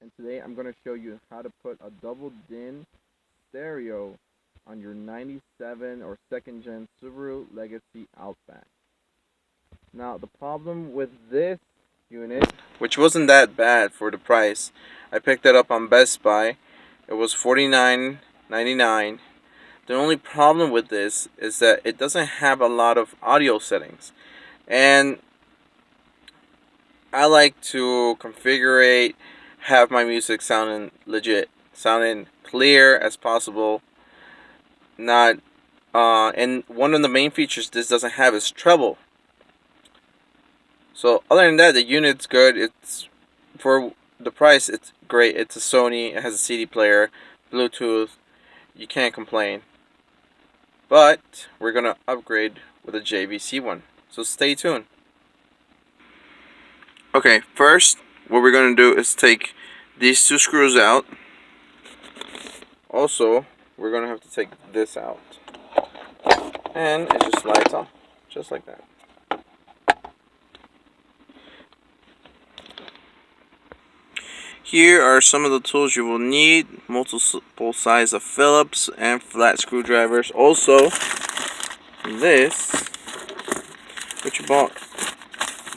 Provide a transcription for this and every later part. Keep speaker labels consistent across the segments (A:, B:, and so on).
A: and today I'm going to show you how to put a double din stereo on your 97 or second gen Subaru Legacy Outback. Now the problem with this unit, which wasn't that bad for the price, I picked it up on Best Buy. It was $49.99. The only problem with this is that it doesn't have a lot of audio settings, and I like to configure, have my music sounding legit, sounding clear as possible. Not, and one of the main features this doesn't have is treble. So other than that, the unit's good. It's for the price. It's great. It's a Sony. It has a CD player, Bluetooth. You can't complain. But we're gonna upgrade with a JVC one. So stay tuned. Okay, first what we're going to do is take these two screws out. Also, we're going to have to take this out. And it just slides off, just like that. Here are some of the tools you will need. Multiple size of Phillips and flat screwdrivers. Also, this, which I bought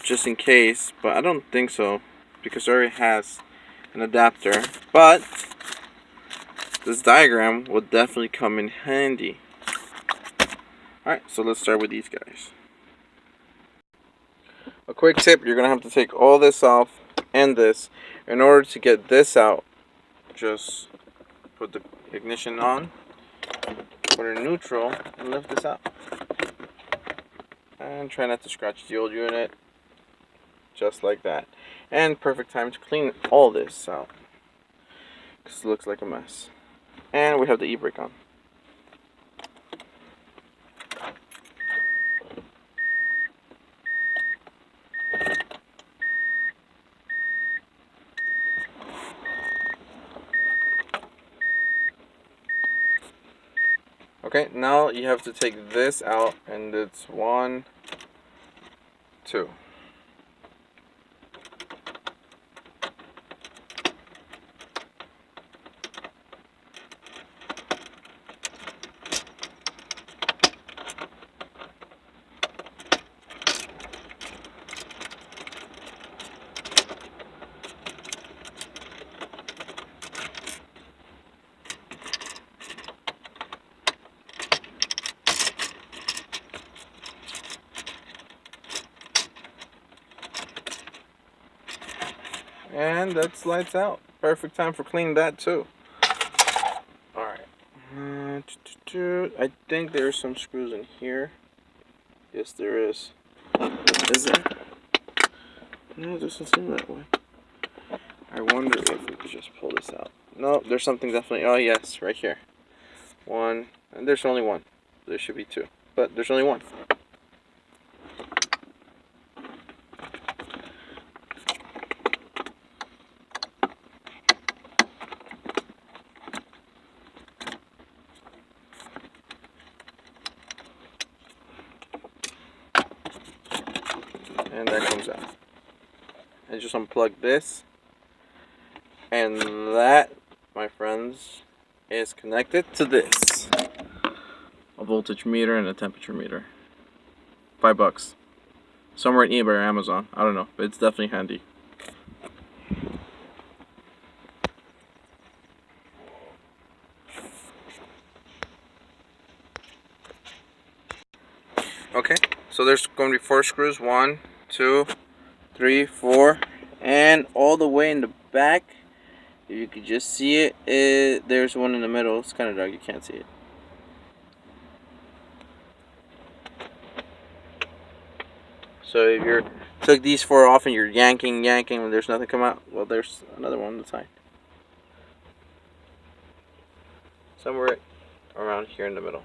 A: just in case, but I don't think so because it already has an adapter. But this diagram will definitely come in handy. Alright, so let's start with these guys. A quick tip, you're going to have to take all this off and this. In order to get this out, just put the ignition on, put it in neutral, and lift this out. And try not to scratch the old unit. Just like that. And perfect time to clean all this out, because it looks like a mess. And we have the e-brake on. Okay, now you have to take this out, and it's 1, 2. And that slides out. Perfect time for cleaning that too. Alright. I think there's some screws in here. Yes, there is. Is there? No, it doesn't seem that way. I wonder if we could just pull this out. No, there's something definitely. Oh, yes, right here. One. And there's only one. There should be two. But there's only one. And that comes out. And just unplug this, and that, my friends, is connected to this: a voltage meter and a temperature meter. $5. Somewhere in eBay or Amazon. I don't know, but it's definitely handy. Okay, so there's going to be 4 screws. 1, 2, 3, 4, and all the way in the back, if you could just see it, there's one in the middle. It's kind of dark, you can't see it. So if you took these 4 off and you're yanking, and there's nothing come out, well, there's another one on the side. Somewhere around here in the middle.